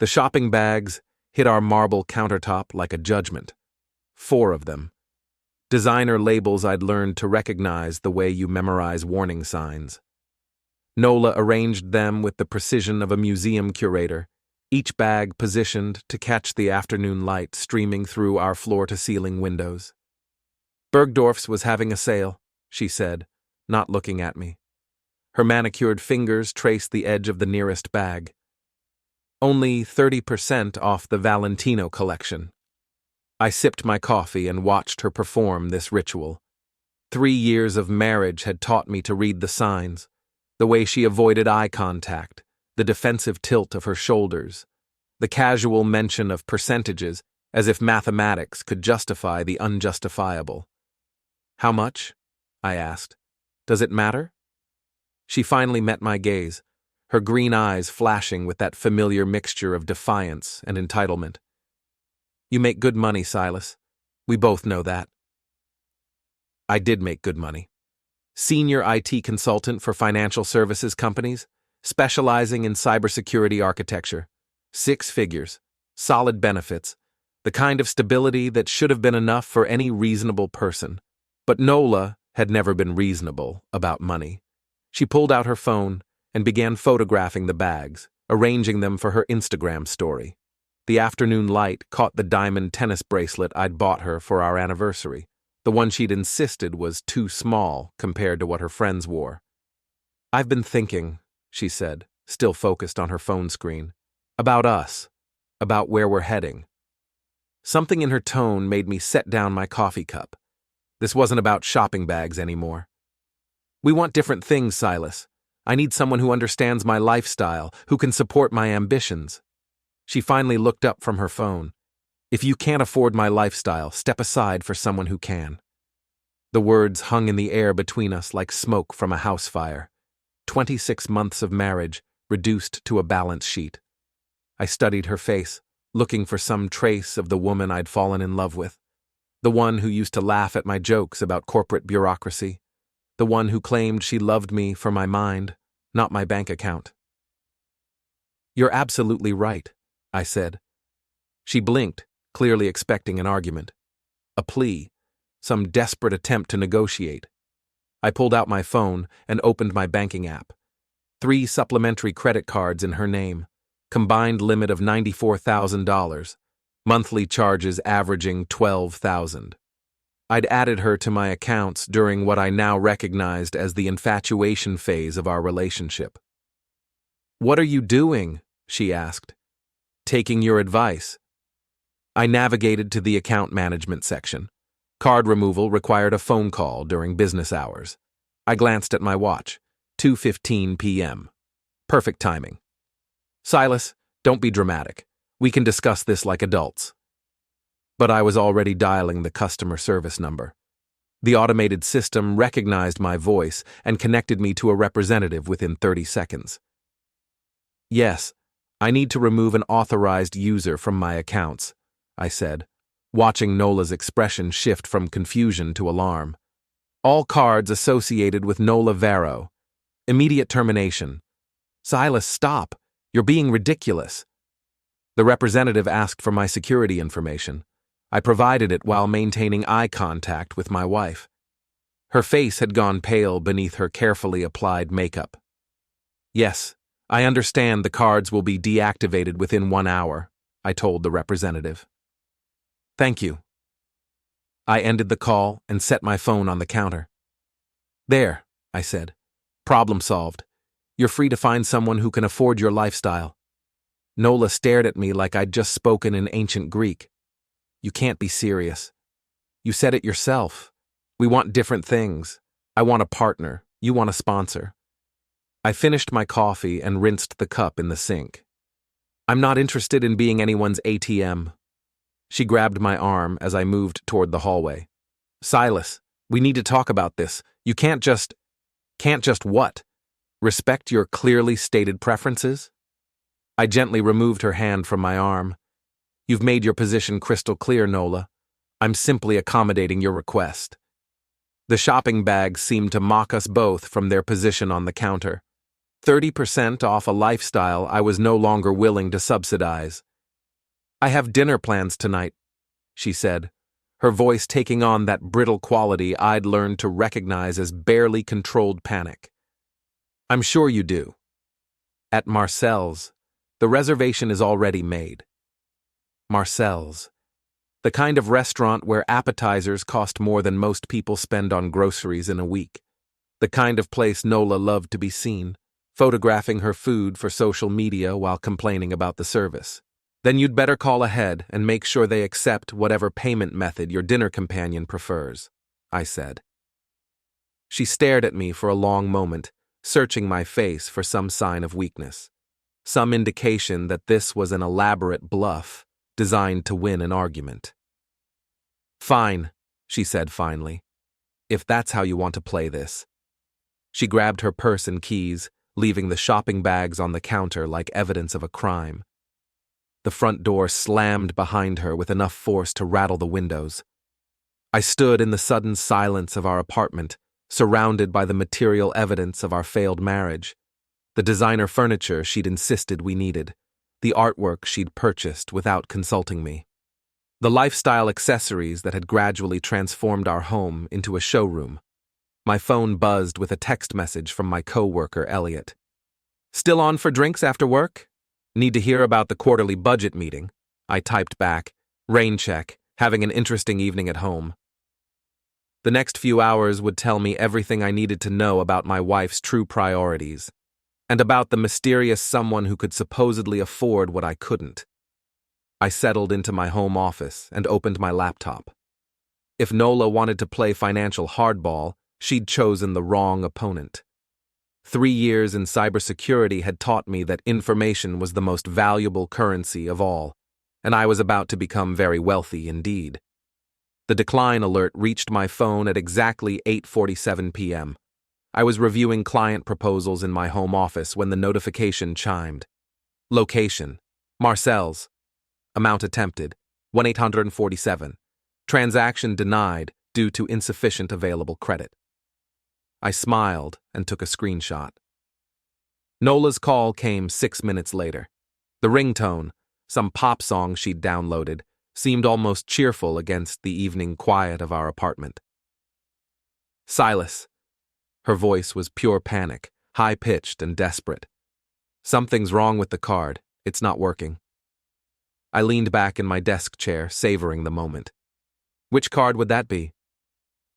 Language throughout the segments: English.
The shopping bags hit our marble countertop like a judgment. 4 of them. Designer labels I'd learned to recognize the way you memorize warning signs. Nola arranged them with the precision of a museum curator, each bag positioned to catch the afternoon light streaming through our floor-to-ceiling windows. Bergdorf's was having a sale, she said, not looking at me. Her manicured fingers traced the edge of the nearest bag. Only 30% off the Valentino collection. I sipped my coffee and watched her perform this ritual. 3 years of marriage had taught me to read the signs, the way she avoided eye contact, the defensive tilt of her shoulders, the casual mention of percentages as if mathematics could justify the unjustifiable. How much? I asked. Does it matter? She finally met my gaze, her green eyes flashing with that familiar mixture of defiance and entitlement. You make good money, Silas. We both know that. I did make good money. Senior IT consultant for financial services companies, specializing in cybersecurity architecture. 6 figures, solid benefits, the kind of stability that should have been enough for any reasonable person. But Nola had never been reasonable about money. She pulled out her phone and began photographing the bags, arranging them for her Instagram story. The afternoon light caught the diamond tennis bracelet I'd bought her for our anniversary, the one she'd insisted was too small compared to what her friends wore. I've been thinking, she said, still focused on her phone screen, about us, about where we're heading. Something in her tone made me set down my coffee cup. This wasn't about shopping bags anymore. We want different things, Silas. I need someone who understands my lifestyle, who can support my ambitions. She finally looked up from her phone. If you can't afford my lifestyle, step aside for someone who can. The words hung in the air between us like smoke from a house fire. 26 months of marriage reduced to a balance sheet. I studied her face, looking for some trace of the woman I'd fallen in love with. The one who used to laugh at my jokes about corporate bureaucracy. The one who claimed she loved me for my mind, not my bank account. You're absolutely right, I said. She blinked, clearly expecting an argument. A plea, some desperate attempt to negotiate. I pulled out my phone and opened my banking app. 3 supplementary credit cards in her name, combined limit of $94,000, monthly charges averaging $12,000. I'd added her to my accounts during what I now recognized as the infatuation phase of our relationship. What are you doing? She asked. Taking your advice. I navigated to the account management section. Card removal required a phone call during business hours. I glanced at my watch. 2:15 p.m. Perfect timing. Silas, don't be dramatic. We can discuss this like adults. But I was already dialing the customer service number. The automated system recognized my voice and connected me to a representative within 30 seconds. Yes, I need to remove an authorized user from my accounts, I said, watching Nola's expression shift from confusion to alarm. All cards associated with Nola Vero. Immediate termination. Silas, stop. You're being ridiculous. The representative asked for my security information. I provided it while maintaining eye contact with my wife. Her face had gone pale beneath her carefully applied makeup. Yes, I understand the cards will be deactivated within 1 hour, I told the representative. Thank you. I ended the call and set my phone on the counter. There, I said. Problem solved. You're free to find someone who can afford your lifestyle. Nola stared at me like I'd just spoken in ancient Greek. You can't be serious. You said it yourself. We want different things. I want a partner. You want a sponsor. I finished my coffee and rinsed the cup in the sink. I'm not interested in being anyone's ATM. She grabbed my arm as I moved toward the hallway. Silas, we need to talk about this. You can't just what? Respect your clearly stated preferences? I gently removed her hand from my arm. You've made your position crystal clear, Nola. I'm simply accommodating your request. The shopping bags seemed to mock us both from their position on the counter. 30% off a lifestyle I was no longer willing to subsidize. "I have dinner plans tonight," she said, her voice taking on that brittle quality I'd learned to recognize as barely controlled panic. "I'm sure you do. At Marcel's. The reservation is already made." Marcel's. The kind of restaurant where appetizers cost more than most people spend on groceries in a week. The kind of place Nola loved to be seen, photographing her food for social media while complaining about the service. "Then you'd better call ahead and make sure they accept whatever payment method your dinner companion prefers," I said. She stared at me for a long moment, searching my face for some sign of weakness, some indication that this was an elaborate bluff designed to win an argument. "Fine," she said finally, "if that's how you want to play this." She grabbed her purse and keys, leaving the shopping bags on the counter like evidence of a crime. The front door slammed behind her with enough force to rattle the windows. I stood in the sudden silence of our apartment, surrounded by the material evidence of our failed marriage, the designer furniture she'd insisted we needed, the artwork she'd purchased without consulting me, the lifestyle accessories that had gradually transformed our home into a showroom. My phone buzzed with a text message from my coworker, Elliot. "Still on for drinks after work? Need to hear about the quarterly budget meeting," I typed back. "Rain check, having an interesting evening at home." The next few hours would tell me everything I needed to know about my wife's true priorities, and about the mysterious someone who could supposedly afford what I couldn't. I settled into my home office and opened my laptop. If Nola wanted to play financial hardball, she'd chosen the wrong opponent. 3 years in cybersecurity had taught me that information was the most valuable currency of all, and I was about to become very wealthy indeed. The decline alert reached my phone at exactly 8:47 p.m. I was reviewing client proposals in my home office when the notification chimed. Location: Marcel's. Amount attempted: 1,847. Transaction denied due to insufficient available credit. I smiled and took a screenshot. Nola's call came 6 minutes later. The ringtone, some pop song she'd downloaded, seemed almost cheerful against the evening quiet of our apartment. "Silas." Her voice was pure panic, high-pitched and desperate. "Something's wrong with the card. It's not working." I leaned back in my desk chair, savoring the moment. "Which card would that be?"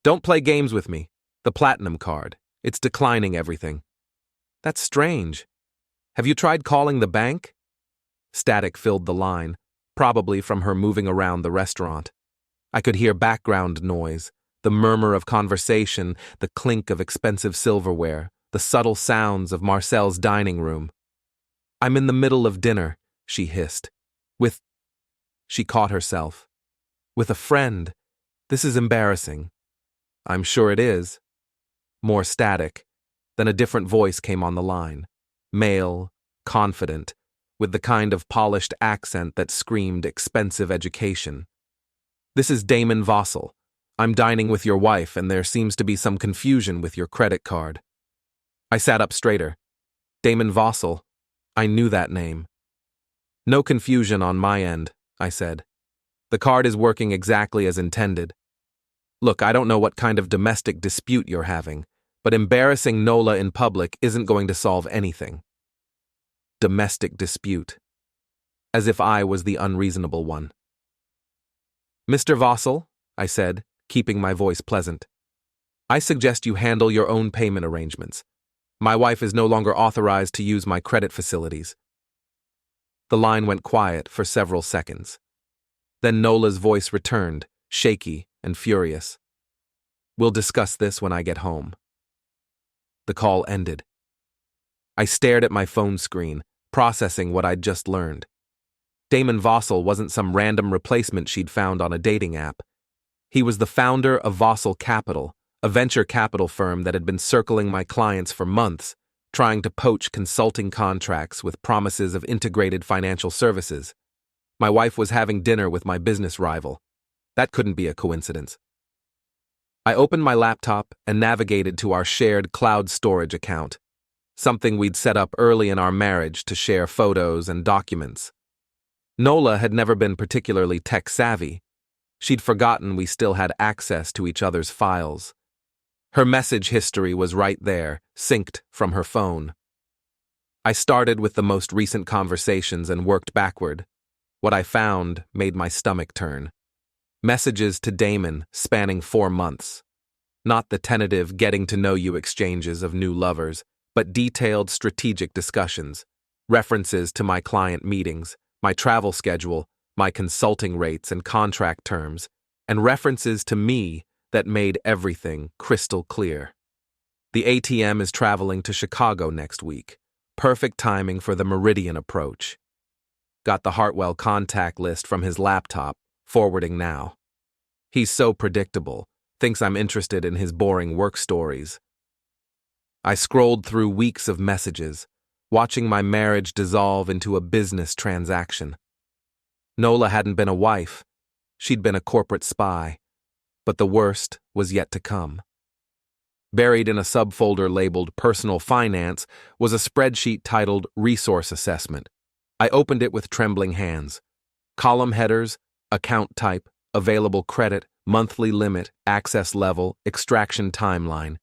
"Don't play games with me. The platinum card. It's declining everything." "That's strange. Have you tried calling the bank?" Static filled the line, probably from her moving around the restaurant. I could hear background noise, the murmur of conversation, the clink of expensive silverware, the subtle sounds of Marcel's dining room. "I'm in the middle of dinner," she hissed. "With..." She caught herself. "With a friend. This is embarrassing." "I'm sure it is." More static. Then a different voice came on the line. Male, confident, with the kind of polished accent that screamed expensive education. "This is Damon Vossel. I'm dining with your wife, and there seems to be some confusion with your credit card." I sat up straighter. Damon Vossel. I knew that name. "No confusion on my end," I said. "The card is working exactly as intended. Look, I don't know what kind of domestic dispute you're having, but embarrassing Nola in public isn't going to solve anything." Domestic dispute. As if I was the unreasonable one. "Mr. Vossel," I said, keeping my voice pleasant, "I suggest you handle your own payment arrangements. My wife is no longer authorized to use my credit facilities." The line went quiet for several seconds. Then Nola's voice returned, shaky and furious. "We'll discuss this when I get home." The call ended. I stared at my phone screen, processing what I'd just learned. Damon Vossel wasn't some random replacement she'd found on a dating app. He was the founder of Vossel Capital, a venture capital firm that had been circling my clients for months, trying to poach consulting contracts with promises of integrated financial services. My wife was having dinner with my business rival. That couldn't be a coincidence. I opened my laptop and navigated to our shared cloud storage account. something we'd set up early in our marriage to share photos and documents. Nola had never been particularly tech-savvy. She'd forgotten we still had access to each other's files. Her message history was right there, synced from her phone. I started with the most recent conversations and worked backward. What I found made my stomach turn. Messages to Damon spanning 4 months. Not the tentative getting-to-know-you exchanges of new lovers, but detailed strategic discussions, references to my client meetings, my travel schedule, my consulting rates and contract terms, and references to me that made everything crystal clear. The ATM is traveling to Chicago next week. Perfect timing for the Meridian approach. Got the Hartwell contact list from his laptop, forwarding now. He's so predictable, thinks I'm interested in his boring work stories. I scrolled through weeks of messages, watching my marriage dissolve into a business transaction. Nola hadn't been a wife, she'd been a corporate spy, but the worst was yet to come. Buried in a subfolder labeled Personal Finance was a spreadsheet titled Resource Assessment. I opened it with trembling hands. Column headers, account type, available credit, monthly limit, access level, extraction timeline.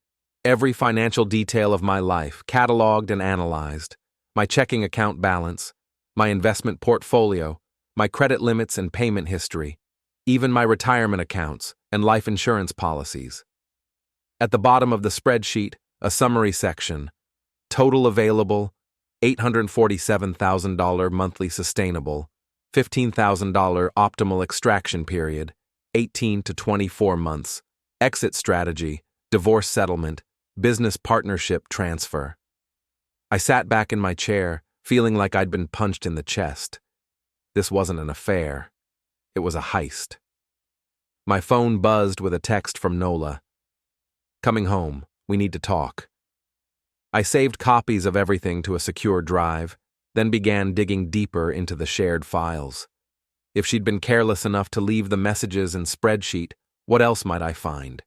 Every financial detail of my life, cataloged and analyzed. My checking account balance, my investment portfolio, my credit limits and payment history, even my retirement accounts and life insurance policies. At the bottom of the spreadsheet, a summary section. Total available, $847,000 monthly sustainable, $15,000 optimal extraction period, 18 to 24 months, exit strategy, divorce settlement, business partnership transfer. I sat back in my chair, feeling like I'd been punched in the chest. This wasn't an affair. It was a heist. My phone buzzed with a text from Nola. Coming home, we need to talk. I saved copies of everything to a secure drive, then began digging deeper into the shared files. If she'd been careless enough to leave the messages and spreadsheet, what else might I find?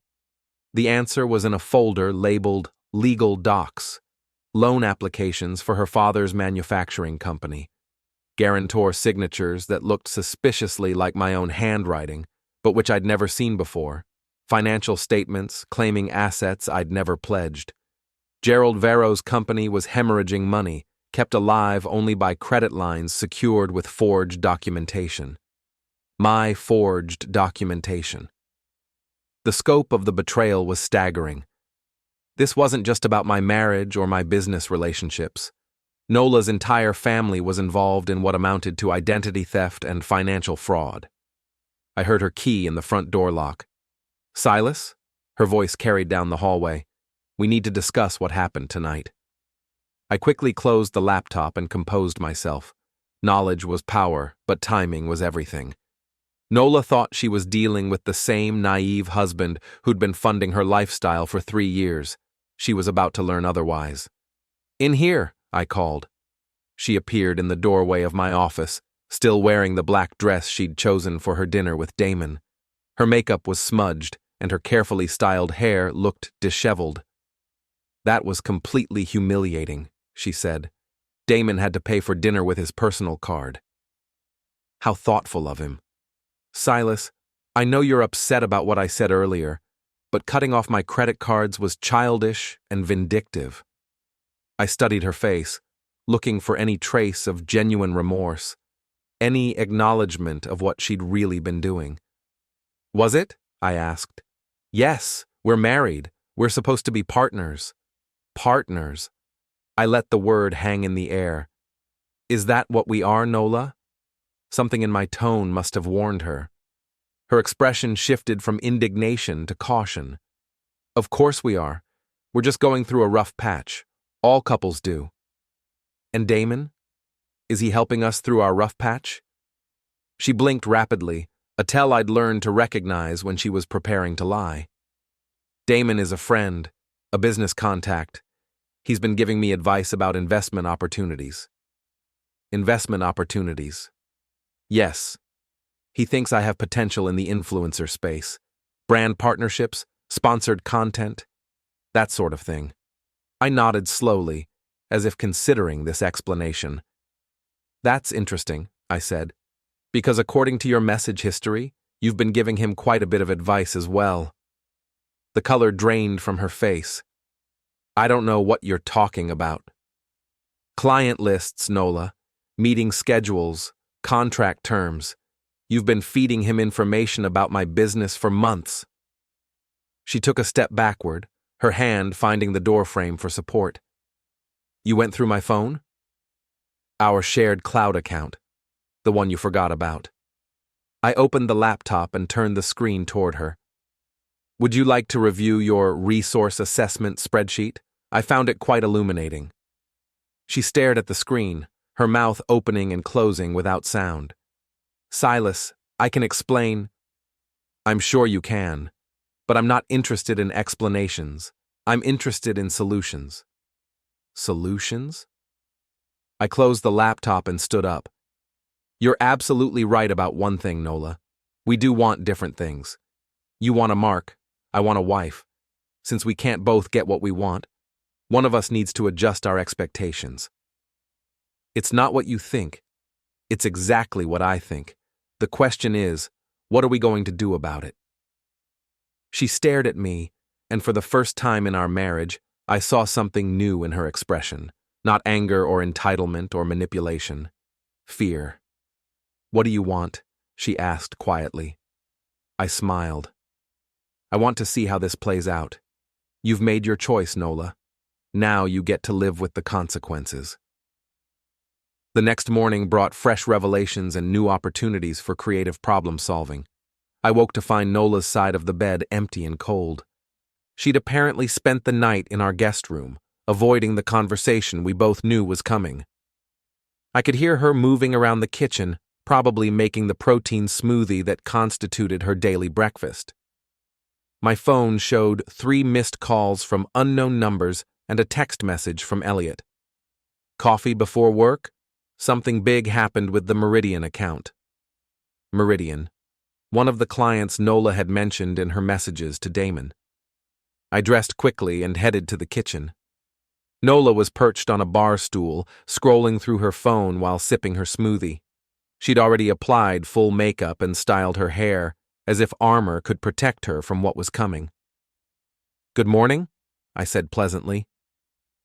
The answer was in a folder labeled Legal Docs, loan applications for her father's manufacturing company, guarantor signatures that looked suspiciously like my own handwriting, but which I'd never seen before, financial statements claiming assets I'd never pledged. Gerald Vero's company was hemorrhaging money, kept alive only by credit lines secured with forged documentation. My forged documentation. The scope of the betrayal was staggering. This wasn't just about my marriage or my business relationships. Nola's entire family was involved in what amounted to identity theft and financial fraud. I heard her key in the front door lock. Silas? Her voice carried down the hallway. We need to discuss what happened tonight. I quickly closed the laptop and composed myself. Knowledge was power, but timing was everything. Nola thought she was dealing with the same naive husband who'd been funding her lifestyle for 3 years. She was about to learn otherwise. In here, I called. She appeared in the doorway of my office, still wearing the black dress she'd chosen for her dinner with Damon. Her makeup was smudged, and her carefully styled hair looked disheveled. That was completely humiliating, she said. Damon had to pay for dinner with his personal card. How thoughtful of him. Silas, I know you're upset about what I said earlier, but cutting off my credit cards was childish and vindictive. I studied her face, looking for any trace of genuine remorse, any acknowledgement of what she'd really been doing. Was it? I asked. Yes, we're married. We're supposed to be partners. Partners. I let the word hang in the air. Is that what we are, Nola? Something in my tone must have warned her. Her expression shifted from indignation to caution. Of course we are. We're just going through a rough patch. All couples do. And Damon? Is he helping us through our rough patch? She blinked rapidly, a tell I'd learned to recognize when she was preparing to lie. Damon is a friend, a business contact. He's been giving me advice about investment opportunities. Investment opportunities. Yes. He thinks I have potential in the influencer space. Brand partnerships, sponsored content, that sort of thing. I nodded slowly, as if considering this explanation. That's interesting, I said, because according to your message history, you've been giving him quite a bit of advice as well. The color drained from her face. I don't know what you're talking about. Client lists, Nola, meeting schedules, contract terms. You've been feeding him information about my business for months. She took a step backward, her hand finding the doorframe for support. You went through my phone? Our shared cloud account, the one you forgot about. I opened the laptop and turned the screen toward her. Would you like to review your resource assessment spreadsheet? I found it quite illuminating. She stared at the screen, her mouth opening and closing without sound. Silas, I can explain. I'm sure you can, but I'm not interested in explanations. I'm interested in solutions. Solutions? I closed the laptop and stood up. You're absolutely right about one thing, Nola. We do want different things. You want a mark, I want a wife. Since we can't both get what we want, one of us needs to adjust our expectations. It's not what you think. It's exactly what I think. The question is, what are we going to do about it? She stared at me, and for the first time in our marriage, I saw something new in her expression, not anger or entitlement or manipulation. Fear. What do you want? She asked quietly. I smiled. I want to see how this plays out. You've made your choice, Nola. Now you get to live with the consequences. The next morning brought fresh revelations and new opportunities for creative problem solving. I woke to find Nola's side of the bed empty and cold. She'd apparently spent the night in our guest room, avoiding the conversation we both knew was coming. I could hear her moving around the kitchen, probably making the protein smoothie that constituted her daily breakfast. My phone showed 3 missed calls from unknown numbers and a text message from Elliot. Coffee before work? Something big happened with the Meridian account. Meridian, one of the clients Nola had mentioned in her messages to Damon. I dressed quickly and headed to the kitchen. Nola was perched on a bar stool, scrolling through her phone while sipping her smoothie. She'd already applied full makeup and styled her hair, as if armor could protect her from what was coming. Good morning, I said pleasantly.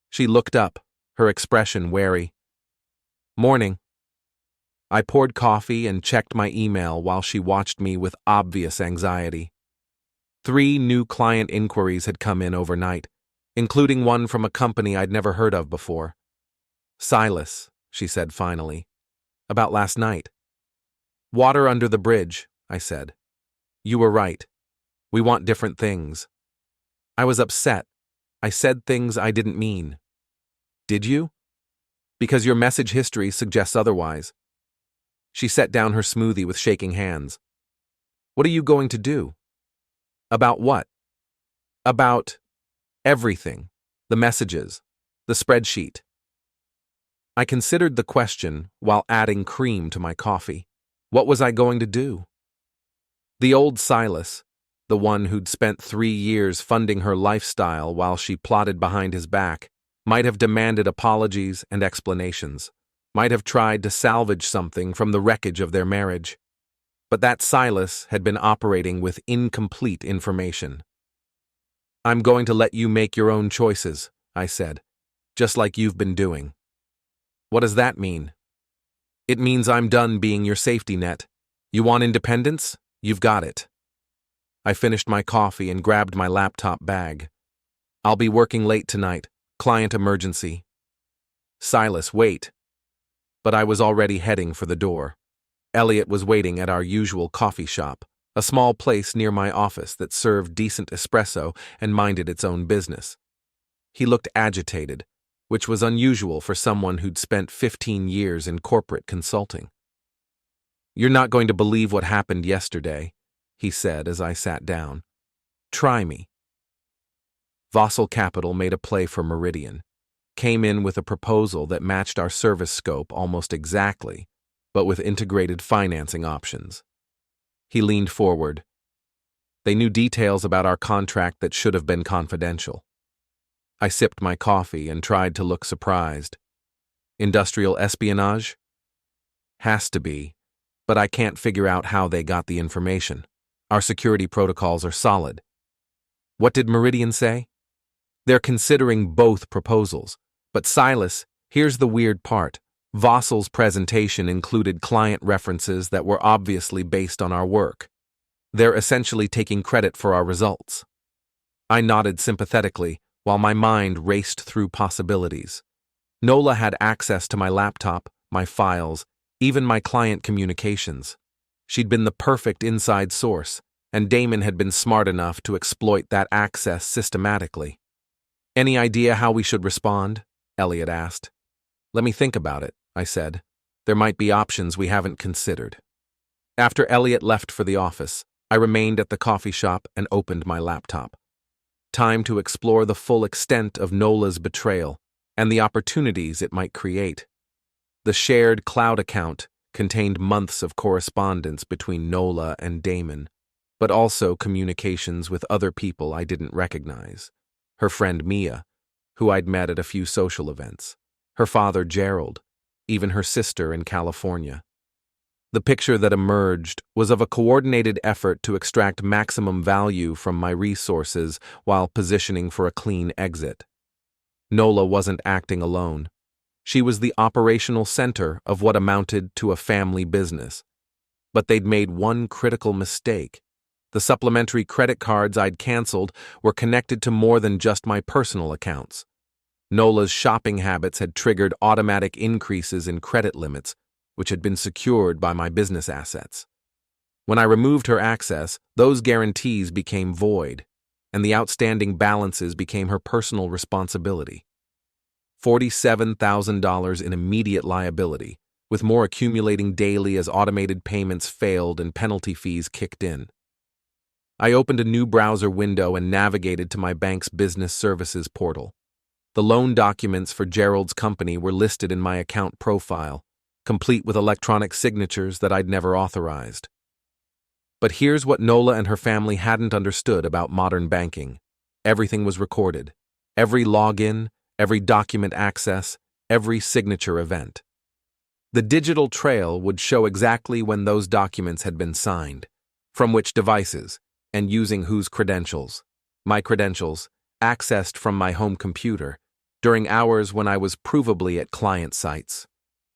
She looked up, her expression wary. Morning. I poured coffee and checked my email while she watched me with obvious anxiety. 3 new client inquiries had come in overnight, including one from a company I'd never heard of before. Silas, she said finally. About last night. Water under the bridge, I said. You were right. We want different things. I was upset. I said things I didn't mean. Did you? Because your message history suggests otherwise. She set down her smoothie with shaking hands. What are you going to do? About what? About everything. The messages. The spreadsheet. I considered the question while adding cream to my coffee. What was I going to do? The old Silas, the one who'd spent 3 years funding her lifestyle while she plotted behind his back, might have demanded apologies and explanations, might have tried to salvage something from the wreckage of their marriage. But that Silas had been operating with incomplete information. I'm going to let you make your own choices, I said, just like you've been doing. What does that mean? It means I'm done being your safety net. You want independence? You've got it. I finished my coffee and grabbed my laptop bag. I'll be working late tonight. Client emergency. Silas, wait. But I was already heading for the door. Elliot was waiting at our usual coffee shop, a small place near my office that served decent espresso and minded its own business. He looked agitated, which was unusual for someone who'd spent 15 years in corporate consulting. You're not going to believe what happened yesterday, he said as I sat down. Try me. Vossel Capital made a play for Meridian, came in with a proposal that matched our service scope almost exactly, but with integrated financing options. He leaned forward. They knew details about our contract that should have been confidential. I sipped my coffee and tried to look surprised. Industrial espionage? Has to be, but I can't figure out how they got the information. Our security protocols are solid. What did Meridian say? They're considering both proposals. But Silas, here's the weird part. Vossel's presentation included client references that were obviously based on our work. They're essentially taking credit for our results. I nodded sympathetically while my mind raced through possibilities. Nola had access to my laptop, my files, even my client communications. She'd been the perfect inside source, and Damon had been smart enough to exploit that access systematically. Any idea how we should respond? Elliot asked. Let me think about it, I said. There might be options we haven't considered. After Elliot left for the office, I remained at the coffee shop and opened my laptop. Time to explore the full extent of Nola's betrayal and the opportunities it might create. The shared cloud account contained months of correspondence between Nola and Damon, but also communications with other people I didn't recognize. Her friend Mia, who I'd met at a few social events, her father Gerald, even her sister in California. The picture that emerged was of a coordinated effort to extract maximum value from my resources while positioning for a clean exit. Nola wasn't acting alone. She was the operational center of what amounted to a family business. But they'd made one critical mistake. The supplementary credit cards I'd canceled were connected to more than just my personal accounts. Nola's shopping habits had triggered automatic increases in credit limits, which had been secured by my business assets. When I removed her access, those guarantees became void, and the outstanding balances became her personal responsibility. $47,000 in immediate liability, with more accumulating daily as automated payments failed and penalty fees kicked in. I opened a new browser window and navigated to my bank's business services portal. The loan documents for Gerald's company were listed in my account profile, complete with electronic signatures that I'd never authorized. But here's what Nola and her family hadn't understood about modern banking. Everything was recorded. Every login, every document access, every signature event. The digital trail would show exactly when those documents had been signed, from which devices, and using whose credentials. My credentials, accessed from my home computer, during hours when I was provably at client sites.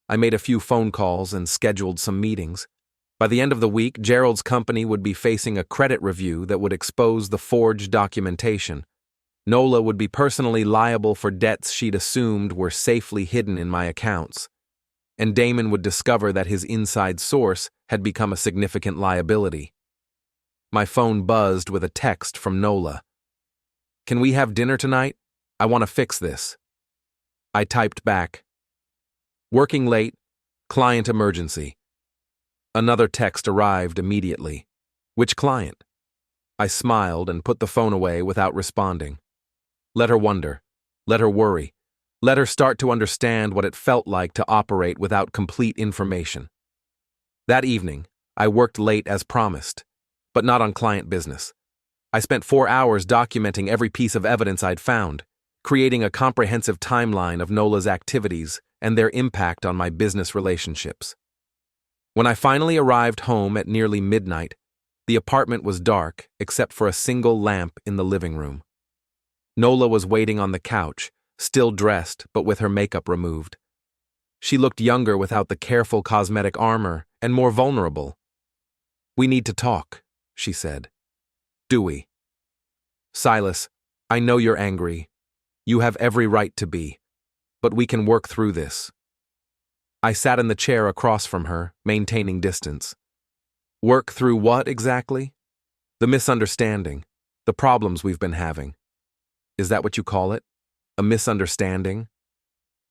I made a few phone calls and scheduled some meetings. By the end of the week, Gerald's company would be facing a credit review that would expose the forged documentation. Nola would be personally liable for debts she'd assumed were safely hidden in my accounts. And Damon would discover that his inside source had become a significant liability. My phone buzzed with a text from Nola. "Can we have dinner tonight? I want to fix this." I typed back, "Working late, client emergency." Another text arrived immediately. "Which client?" I smiled and put the phone away without responding. Let her wonder. Let her worry. Let her start to understand what it felt like to operate without complete information. That evening, I worked late as promised, but not on client business. I spent 4 hours documenting every piece of evidence I'd found, creating a comprehensive timeline of Nola's activities and their impact on my business relationships. When I finally arrived home at nearly midnight, the apartment was dark except for a single lamp in the living room. Nola was waiting on the couch, still dressed but with her makeup removed. She looked younger without the careful cosmetic armor and more vulnerable. "We need to talk," she said. "Do we?" "Silas, I know you're angry. You have every right to be. But we can work through this." I sat in the chair across from her, maintaining distance. "Work through what exactly?" "The misunderstanding, the problems we've been having." "Is that what you call it? A misunderstanding?"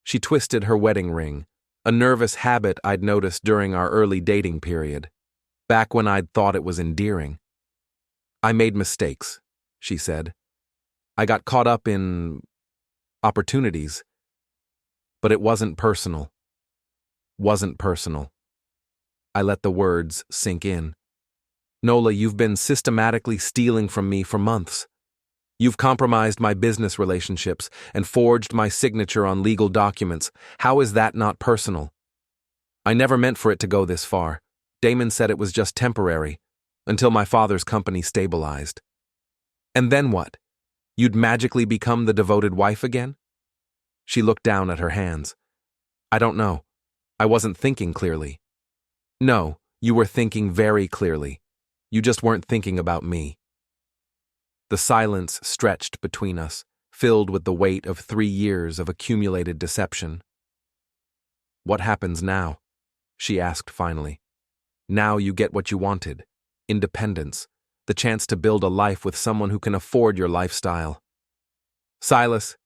She twisted her wedding ring, a nervous habit I'd noticed during our early dating period, back when I'd thought it was endearing. "I made mistakes," she said. "I got caught up in opportunities. But it wasn't personal. Wasn't personal." I let the words sink in. "Nola, you've been systematically stealing from me for months. You've compromised my business relationships and forged my signature on legal documents. How is that not personal? I never meant for it to go this far. Damon said it was just temporary, until my father's company stabilized. And then what? You'd magically become the devoted wife again? She looked down at her hands. I don't know. I wasn't thinking clearly. No, you were thinking very clearly. You just weren't thinking about me. The silence stretched between us, filled with the weight of 3 years of accumulated deception. What happens now? She asked finally. Now you get what you wanted. Independence. The chance to build a life with someone who can afford your lifestyle. Silas,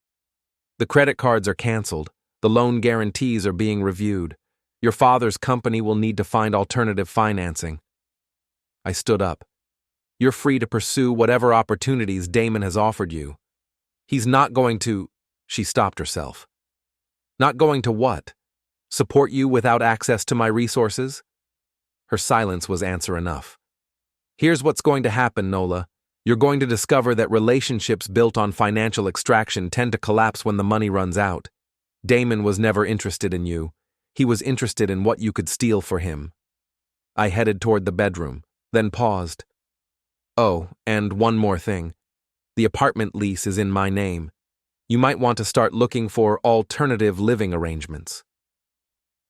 the credit cards are canceled. The loan guarantees are being reviewed. Your father's company will need to find alternative financing. I stood up. You're free to pursue whatever opportunities Damon has offered you. He's not going to... She stopped herself. Not going to what? Support you without access to my resources? Her silence was answer enough. Here's what's going to happen, Nola. You're going to discover that relationships built on financial extraction tend to collapse when the money runs out. Damon was never interested in you. He was interested in what you could steal for him. I headed toward the bedroom, then paused. Oh, and one more thing. The apartment lease is in my name. You might want to start looking for alternative living arrangements.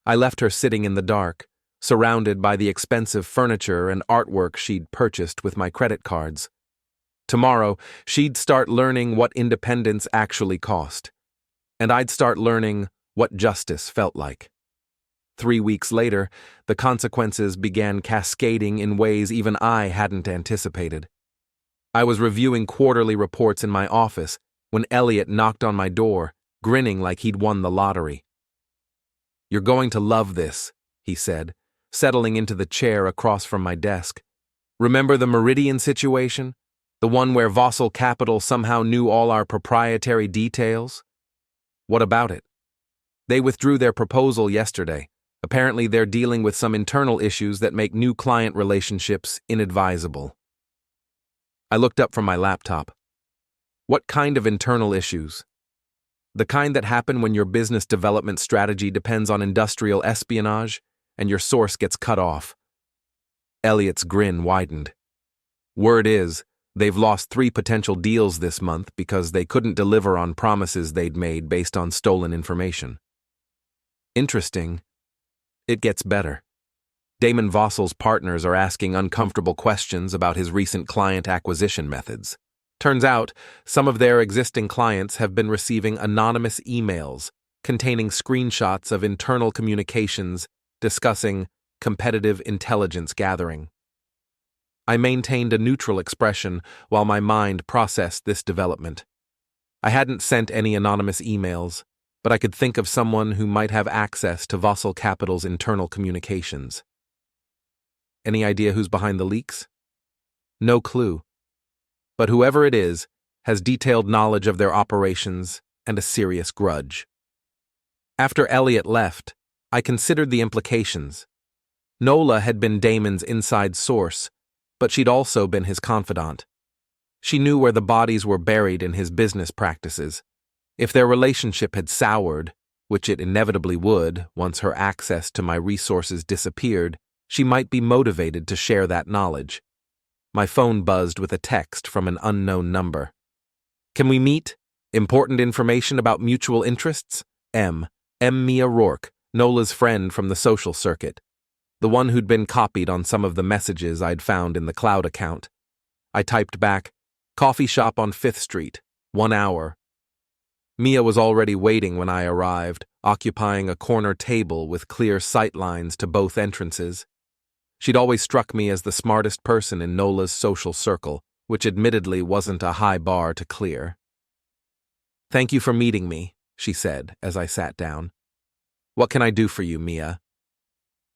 I left her sitting in the dark, surrounded by the expensive furniture and artwork she'd purchased with my credit cards. Tomorrow, she'd start learning what independence actually cost. And I'd start learning what justice felt like. 3 weeks later, the consequences began cascading in ways even I hadn't anticipated. I was reviewing quarterly reports in my office when Elliot knocked on my door, grinning like he'd won the lottery. You're going to love this, he said, settling into the chair across from my desk. Remember the Meridian situation? The one where Vossel Capital somehow knew all our proprietary details? What about it? They withdrew their proposal yesterday. Apparently they're dealing with some internal issues that make new client relationships inadvisable. I looked up from my laptop. What kind of internal issues? The kind that happen when your business development strategy depends on industrial espionage and your source gets cut off. Elliot's grin widened. Word is, they've lost 3 potential deals this month because they couldn't deliver on promises they'd made based on stolen information. Interesting. It gets better. Damon Vossel's partners are asking uncomfortable questions about his recent client acquisition methods. Turns out, some of their existing clients have been receiving anonymous emails containing screenshots of internal communications discussing competitive intelligence gathering. I maintained a neutral expression while my mind processed this development. I hadn't sent any anonymous emails, but I could think of someone who might have access to Vossel Capital's internal communications. Any idea who's behind the leaks? No clue. But whoever it is has detailed knowledge of their operations and a serious grudge. After Elliot left, I considered the implications. Nola had been Damon's inside source, but she'd also been his confidant. She knew where the bodies were buried in his business practices. If their relationship had soured, which it inevitably would once her access to my resources disappeared, she might be motivated to share that knowledge. My phone buzzed with a text from an unknown number. Can we meet? Important information about mutual interests? M. Mia Rourke, Nola's friend from the social circuit. The one who'd been copied on some of the messages I'd found in the cloud account. I typed back, coffee shop on 5th Street, 1 hour. Mia was already waiting when I arrived, occupying a corner table with clear sight lines to both entrances. She'd always struck me as the smartest person in Nola's social circle, which admittedly wasn't a high bar to clear. Thank you for meeting me, she said as I sat down. What can I do for you, Mia?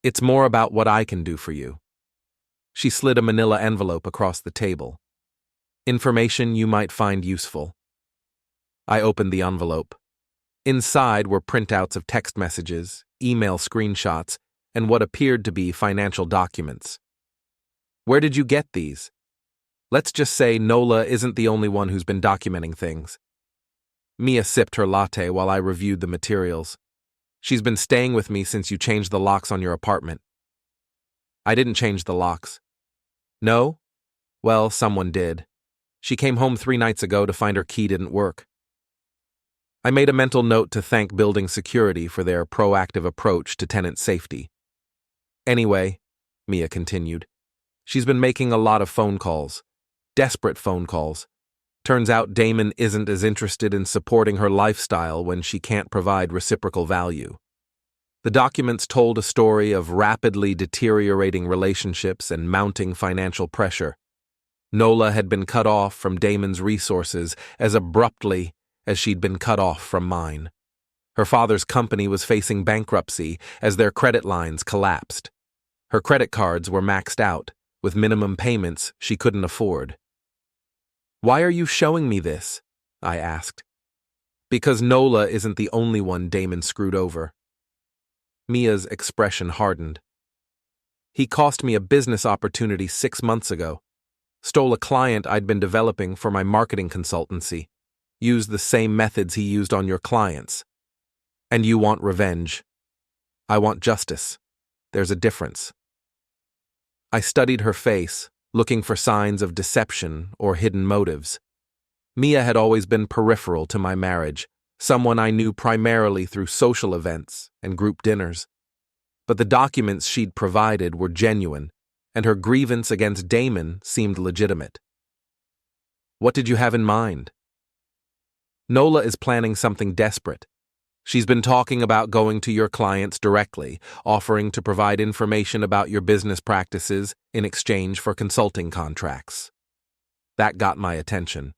It's more about what I can do for you. She slid a manila envelope across the table. Information you might find useful. I opened the envelope. Inside were printouts of text messages, email screenshots, and what appeared to be financial documents. Where did you get these? Let's just say Nola isn't the only one who's been documenting things. Mia sipped her latte while I reviewed the materials. She's been staying with me since you changed the locks on your apartment. I didn't change the locks. No? Well, someone did. She came home 3 nights ago to find her key didn't work. I made a mental note to thank building security for their proactive approach to tenant safety. Anyway, Mia continued, she's been making a lot of phone calls. Desperate phone calls. Turns out Damon isn't as interested in supporting her lifestyle when she can't provide reciprocal value. The documents told a story of rapidly deteriorating relationships and mounting financial pressure. Nola had been cut off from Damon's resources as abruptly as she'd been cut off from mine. Her father's company was facing bankruptcy as their credit lines collapsed. Her credit cards were maxed out, with minimum payments she couldn't afford. Why are you showing me this? I asked. Because Nola isn't the only one Damon screwed over. Mia's expression hardened. He cost me a business opportunity 6 months ago. Stole a client I'd been developing for my marketing consultancy. Used the same methods he used on your clients. And you want revenge. I want justice. There's a difference. I studied her face, looking for signs of deception or hidden motives. Mia had always been peripheral to my marriage, someone I knew primarily through social events and group dinners. But the documents she'd provided were genuine, and her grievance against Damon seemed legitimate. What did you have in mind? Nola is planning something desperate. She's been talking about going to your clients directly, offering to provide information about your business practices in exchange for consulting contracts. That got my attention.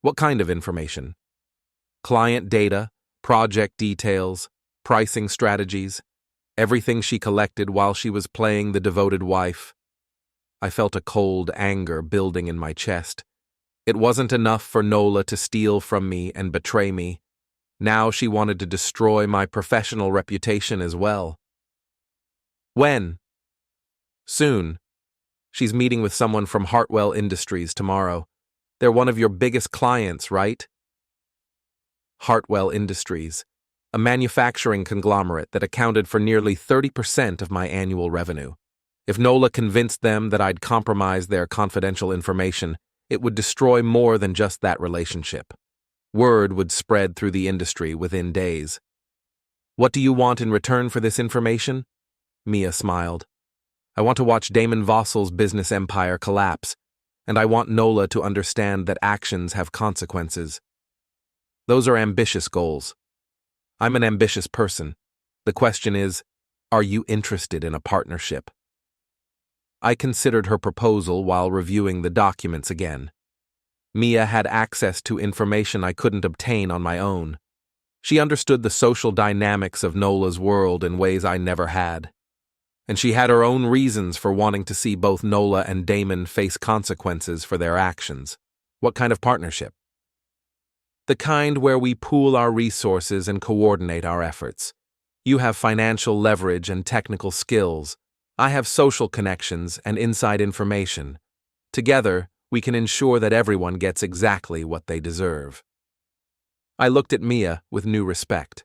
What kind of information? Client data, project details, pricing strategies, everything she collected while she was playing the devoted wife. I felt a cold anger building in my chest. It wasn't enough for Nola to steal from me and betray me. Now she wanted to destroy my professional reputation as well. When? Soon. She's meeting with someone from Hartwell Industries tomorrow. They're one of your biggest clients, right? Hartwell Industries, a manufacturing conglomerate that accounted for nearly 30% of my annual revenue. If Nola convinced them that I'd compromised their confidential information, it would destroy more than just that relationship. Word would spread through the industry within days. What do you want in return for this information? Mia smiled. I want to watch Damon Vossel's business empire collapse, and I want Nola to understand that actions have consequences. Those are ambitious goals. I'm an ambitious person. The question is, are you interested in a partnership? I considered her proposal while reviewing the documents again. Mia had access to information I couldn't obtain on my own. She understood the social dynamics of Nola's world in ways I never had. And she had her own reasons for wanting to see both Nola and Damon face consequences for their actions. What kind of partnership? The kind where we pool our resources and coordinate our efforts. You have financial leverage and technical skills. I have social connections and inside information. Together, we can ensure that everyone gets exactly what they deserve. I looked at Mia with new respect.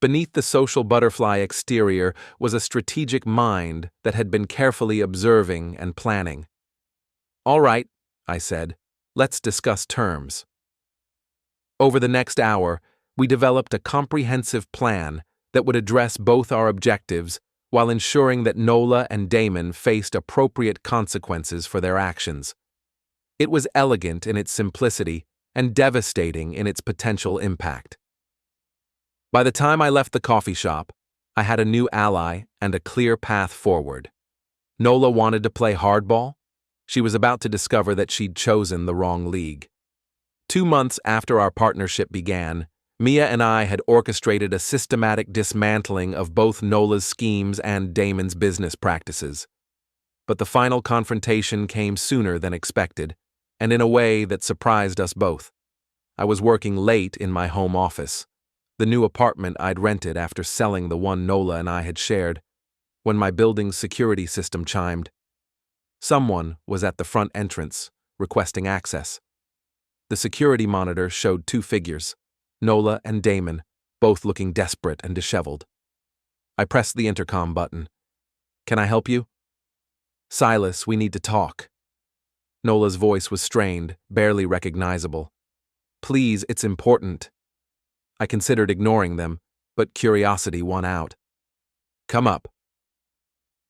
Beneath the social butterfly exterior was a strategic mind that had been carefully observing and planning. All right, I said, let's discuss terms. Over the next hour, we developed a comprehensive plan that would address both our objectives while ensuring that Nola and Damon faced appropriate consequences for their actions. It was elegant in its simplicity and devastating in its potential impact. By the time I left the coffee shop, I had a new ally and a clear path forward. Nola wanted to play hardball. She was about to discover that she'd chosen the wrong league. 2 months after our partnership began, Mia and I had orchestrated a systematic dismantling of both Nola's schemes and Damon's business practices. But the final confrontation came sooner than expected, and in a way that surprised us both. I was working late in my home office, the new apartment I'd rented after selling the one Nola and I had shared, when my building's security system chimed. Someone was at the front entrance, requesting access. The security monitor showed two figures, Nola and Damon, both looking desperate and disheveled. I pressed the intercom button. "Can I help you?" "Silas, we need to talk." Nola's voice was strained, barely recognizable. "Please, it's important." I considered ignoring them, but curiosity won out. "Come up."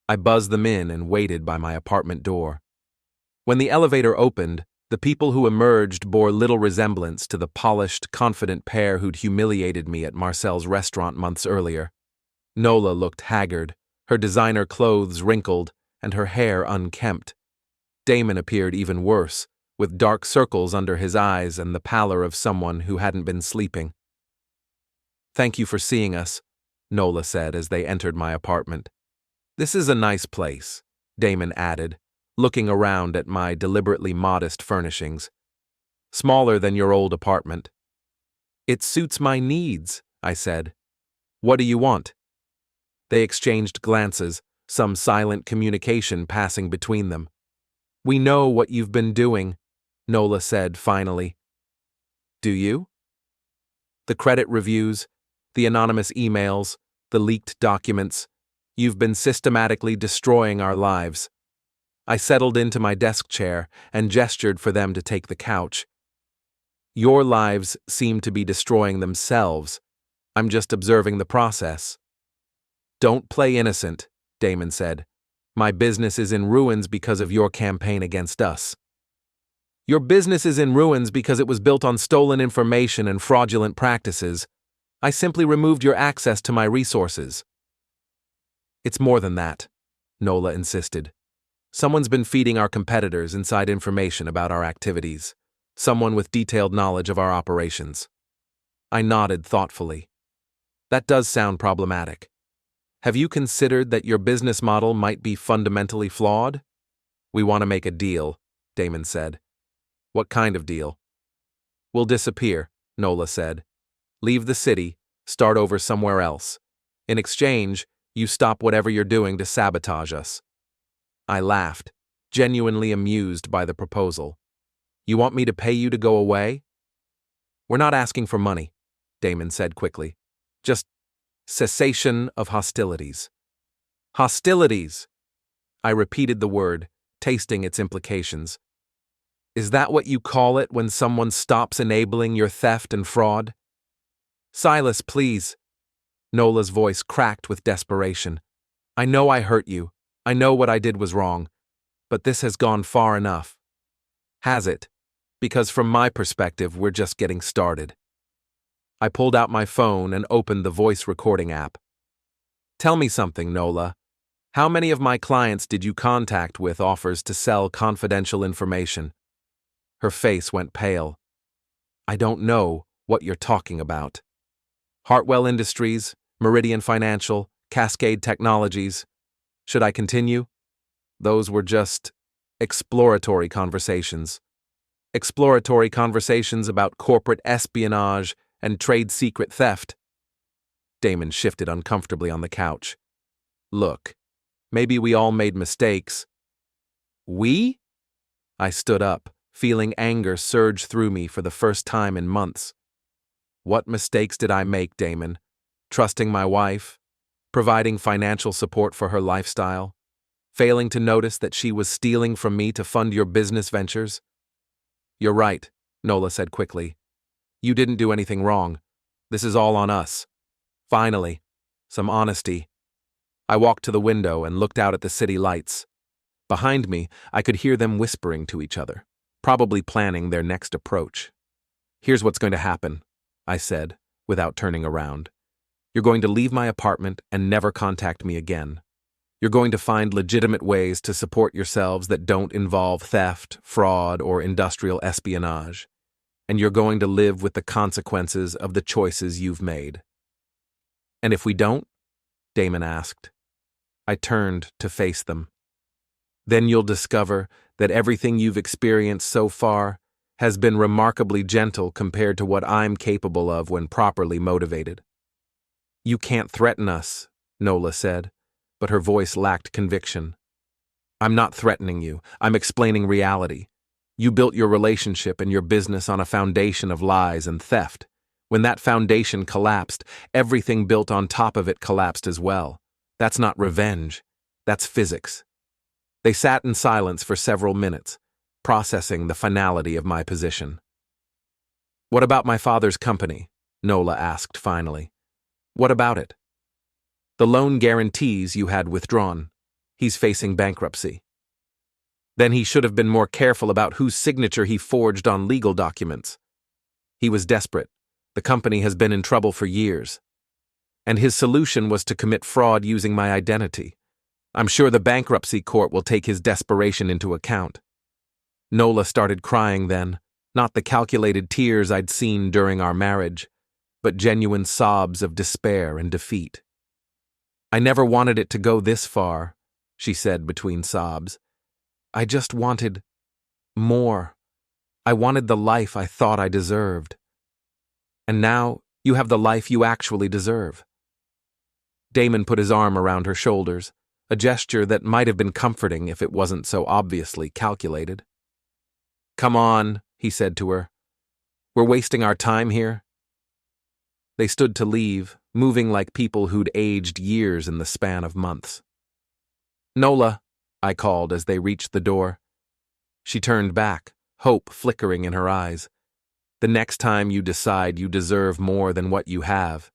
I buzzed them in and waited by my apartment door. When the elevator opened, the people who emerged bore little resemblance to the polished, confident pair who'd humiliated me at Marcel's restaurant months earlier. Nola looked haggard, her designer clothes wrinkled, and her hair unkempt. Damon appeared even worse, with dark circles under his eyes and the pallor of someone who hadn't been sleeping. "Thank you for seeing us," Nola said as they entered my apartment. "This is a nice place," Damon added, looking around at my deliberately modest furnishings. "Smaller than your old apartment." "It suits my needs," I said. "What do you want?" They exchanged glances, some silent communication passing between them. "We know what you've been doing," Nola said finally. "Do you?" "The credit reviews, the anonymous emails, the leaked documents. You've been systematically destroying our lives." I settled into my desk chair and gestured for them to take the couch. "Your lives seem to be destroying themselves. I'm just observing the process." "Don't play innocent," Damon said. "My business is in ruins because of your campaign against us." "Your business is in ruins because it was built on stolen information and fraudulent practices. I simply removed your access to my resources." "It's more than that," Nola insisted. "Someone's been feeding our competitors inside information about our activities. Someone with detailed knowledge of our operations." I nodded thoughtfully. "That does sound problematic. Have you considered that your business model might be fundamentally flawed?" "We want to make a deal," Damon said. "What kind of deal?" "We'll disappear," Nola said. "Leave the city, start over somewhere else. In exchange, you stop whatever you're doing to sabotage us." I laughed, genuinely amused by the proposal. "You want me to pay you to go away?" "We're not asking for money," Damon said quickly. "Just cessation of hostilities." "Hostilities!" I repeated the word, tasting its implications. "Is that what you call it when someone stops enabling your theft and fraud?" "Silas, please." Nola's voice cracked with desperation. "I know I hurt you. I know what I did was wrong. But this has gone far enough." "Has it? Because from my perspective, we're just getting started." I pulled out my phone and opened the voice recording app. "Tell me something, Nola. How many of my clients did you contact with offers to sell confidential information?" Her face went pale. "I don't know what you're talking about." "Hartwell Industries, Meridian Financial, Cascade Technologies. Should I continue?" "Those were just exploratory conversations. Exploratory conversations about corporate espionage and trade secret theft." Damon shifted uncomfortably on the couch. "Look, maybe we all made mistakes." "We?" I stood up, feeling anger surge through me for the first time in months. "What mistakes did I make, Damon? Trusting my wife? Providing financial support for her lifestyle? Failing to notice that she was stealing from me to fund your business ventures?" "You're right," Nola said quickly. "You didn't do anything wrong. This is all on us." Finally, some honesty. I walked to the window and looked out at the city lights. Behind me, I could hear them whispering to each other, probably planning their next approach. "Here's what's going to happen," I said, without turning around. "You're going to leave my apartment and never contact me again. You're going to find legitimate ways to support yourselves that don't involve theft, fraud, or industrial espionage. And you're going to live with the consequences of the choices you've made." "And if we don't?" Damon asked. I turned to face them. "Then you'll discover that everything you've experienced so far has been remarkably gentle compared to what I'm capable of when properly motivated." "You can't threaten us," Nola said, but her voice lacked conviction. "I'm not threatening you. I'm explaining reality. You built your relationship and your business on a foundation of lies and theft. When that foundation collapsed, everything built on top of it collapsed as well. That's not revenge. That's physics. They sat in silence for several minutes, processing the finality of my position. "What about my father's company?" Nola asked finally. "What about it?" "The loan guarantees you had withdrawn. He's facing bankruptcy." "Then he should have been more careful about whose signature he forged on legal documents." "He was desperate. The company has been in trouble for years. And his solution was to commit fraud using my identity. I'm sure the bankruptcy court will take his desperation into account." Nola started crying then, not the calculated tears I'd seen during our marriage, but genuine sobs of despair and defeat. "I never wanted it to go this far," she said between sobs. "I just wanted more. I wanted the life I thought I deserved. And now you have the life you actually deserve." Damon put his arm around her shoulders, a gesture that might have been comforting if it wasn't so obviously calculated. "Come on," he said to her. "We're wasting our time here." They stood to leave, moving like people who'd aged years in the span of months. "Nola," I called as they reached the door. She turned back, hope flickering in her eyes. "The next time you decide you deserve more than what you have,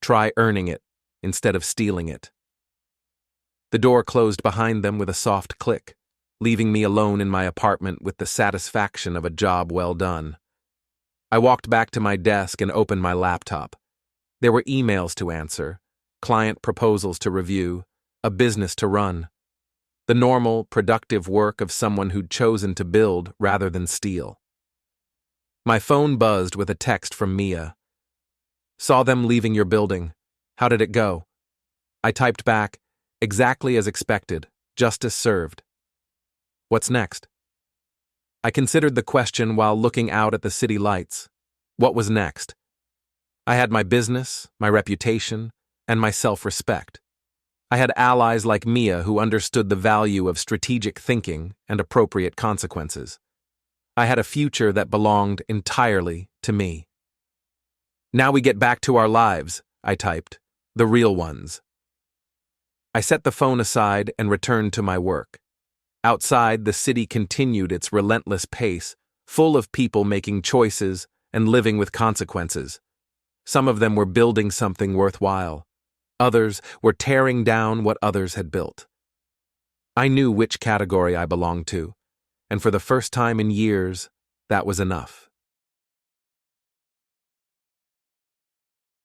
try earning it instead of stealing it." The door closed behind them with a soft click, leaving me alone in my apartment with the satisfaction of a job well done. I walked back to my desk and opened my laptop. There were emails to answer, client proposals to review, a business to run. The normal, productive work of someone who'd chosen to build rather than steal. My phone buzzed with a text from Mia. "Saw them leaving your building. How did it go?" I typed back, "Exactly as expected. Justice served." "What's next?" I considered the question while looking out at the city lights. What was next? I had my business, my reputation, and my self-respect. I had allies like Mia who understood the value of strategic thinking and appropriate consequences. I had a future that belonged entirely to me. "Now we get back to our lives," I typed, "the real ones." I set the phone aside and returned to my work. Outside, the city continued its relentless pace, full of people making choices and living with consequences. Some of them were building something worthwhile. Others were tearing down what others had built. I knew which category I belonged to, and for the first time in years, that was enough.